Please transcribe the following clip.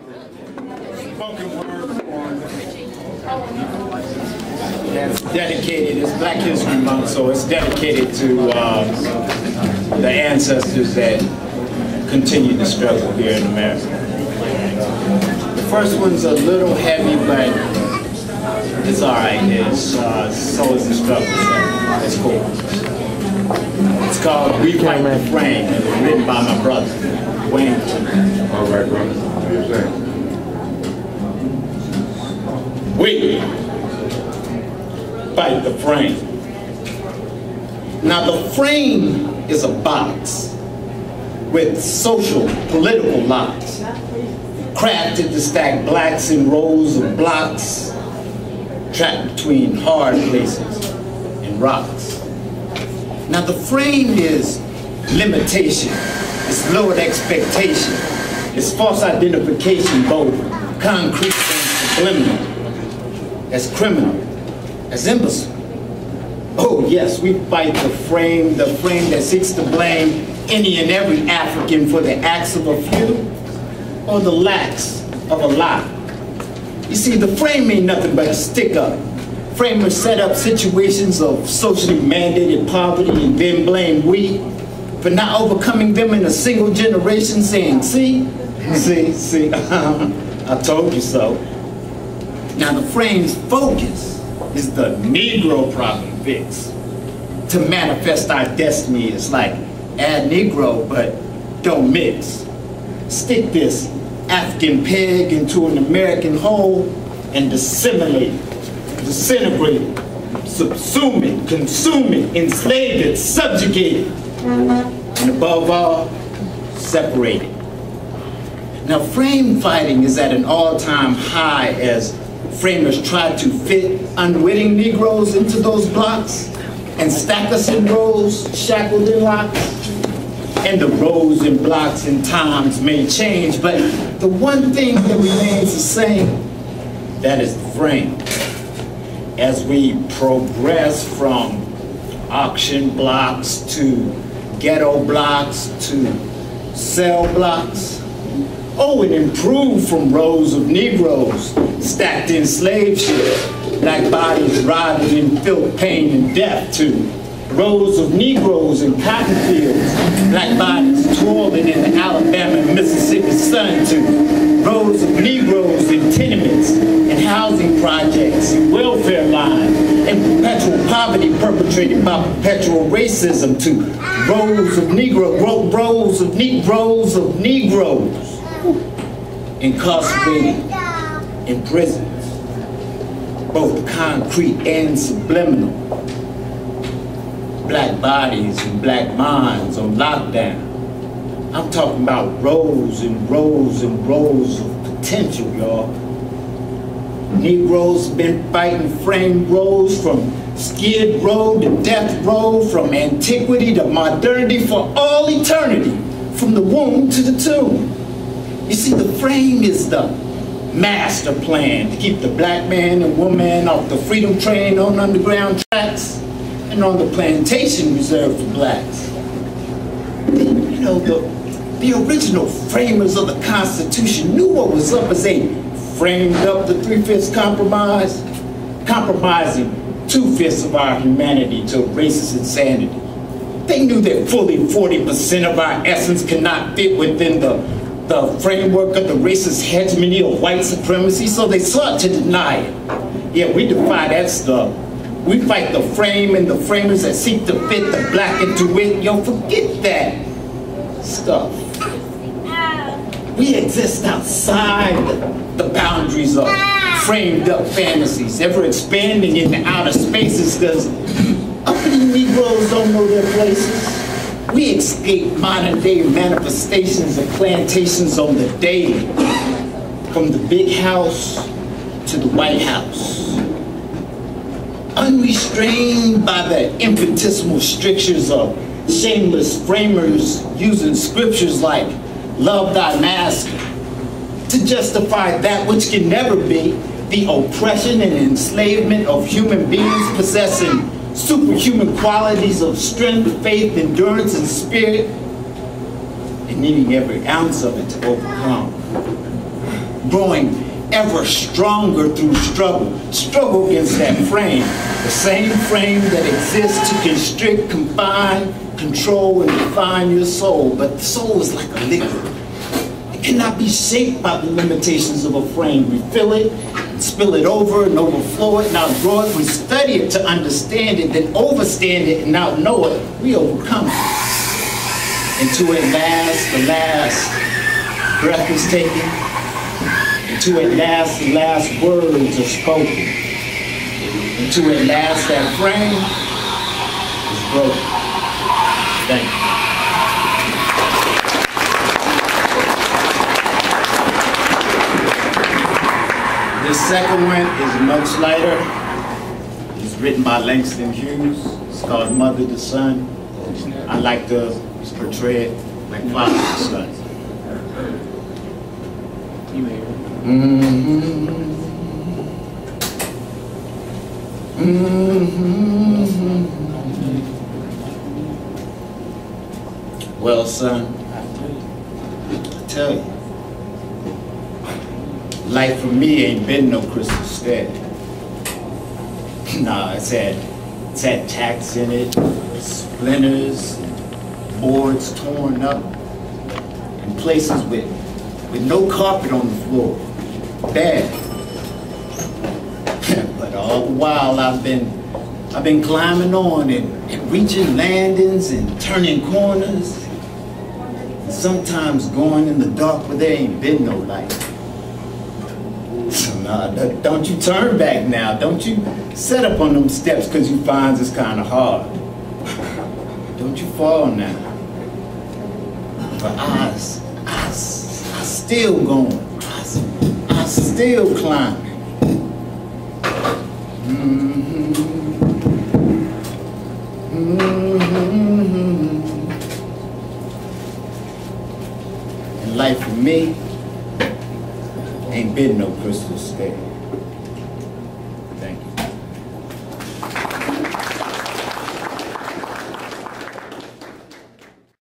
Spoken word form that's dedicated, it's Black History Month, so it's dedicated to the ancestors that continue the struggle here in America. The first one's a little heavy, but it's alright. So is the struggle, so it's cool. It's called We Fight the Frame, and it's written by my brother, Wayne. Alright, brother. What are you saying? We fight the frame. Now the frame is a box with social, political locks, crafted to stack blacks in rows of blocks, trapped between hard places and rocks. Now the frame is limitation, it's lowered expectation, it's false identification, both concrete and subliminal, as criminal, as imbecile. Oh yes, we fight the frame that seeks to blame any and every African for the acts of a few or the lacks of a lot. You see, the frame ain't nothing but a stick-up. Framers set up situations of socially mandated poverty and then blame we for not overcoming them in a single generation, saying, see, I told you so. Now the frame's focus is the Negro problem fix. To manifest our destiny is like add Negro, but don't mix. Stick this African peg into an American hole and disseminate it, disintegrate it, subsume it, consume it, enslave it, subjugate it, and above all, separate it. Now frame fighting is at an all-time high as framers try to fit unwitting Negroes into those blocks and stack us in rows, shackled in locks. And the rows and blocks and times may change, but the one thing that remains the same, that is the frame. As we progress from auction blocks to ghetto blocks to cell blocks, oh, it improved from rows of Negroes stacked in slave ship, black bodies rotted in filth, pain, and death, to rows of Negroes in cotton fields, black bodies toiling in the Alabama and Mississippi sun, to rows of Negroes in tenements and housing projects and welfare lines and perpetual poverty perpetrated by perpetual racism, to rows of Negroes incarcerated in prisons, both concrete and subliminal. Black bodies and black minds on lockdown. I'm talking about rows and rows and rows of potential, y'all. Negroes been fighting frame rows from Skid Row to death row, from antiquity to modernity, for all eternity, from the womb to the tomb. You see, the frame is the master plan to keep the black man and woman off the freedom train on underground tracks and on the plantation reserved for blacks. You know, the original framers of the Constitution knew what was up as they framed up the 3/5 compromise, compromising 2/5 of our humanity to racist insanity. They knew that fully 40% of our essence cannot fit within the framework of the racist hegemony of white supremacy, so they sought to deny it. Yeah, we defy that stuff. We fight the frame and the framers that seek to fit the black into it. Yo, forget that stuff. We exist outside the boundaries of framed up fantasies, ever expanding into outer spaces, because uppity Negroes don't know their places. We escape modern day manifestations of plantations on the daily, from the big house to the White House. Unrestrained by the infinitesimal strictures of shameless framers using scriptures like love thy master to justify that which can never be, the oppression and enslavement of human beings possessing superhuman qualities of strength, faith, endurance, and spirit, and needing every ounce of it to overcome. growing ever stronger through struggle against that frame, the same frame that exists to constrict, confine, control, and define your soul. But the soul is like a liquid. It cannot be shaped by the limitations of a frame. We fill it, and spill it over, and overflow it, and outgrow it. We study it to understand it, then overstand it and outknow it. We overcome it. Until at last, the last breath is taken. Until at last, the last words are spoken. Until at last, that frame is broken. Thank you. This second one is much lighter. It's written by Langston Hughes. It's called Mother to Son. I like to portray it like father to son. Well, son, I tell you, life for me ain't been no crystal stair. Nah, it's had tacks in it, splinters, boards torn up, and places with no carpet on the floor. Bad. But all the while I've been climbing on and reaching landings and turning corners. And sometimes going in the dark where there ain't been no light. So nah, don't you turn back now. Don't you set up on them steps because you find it's kind of hard. Don't you fall now. But I still going. I still climbing. And life for me ain't been no crystal stair.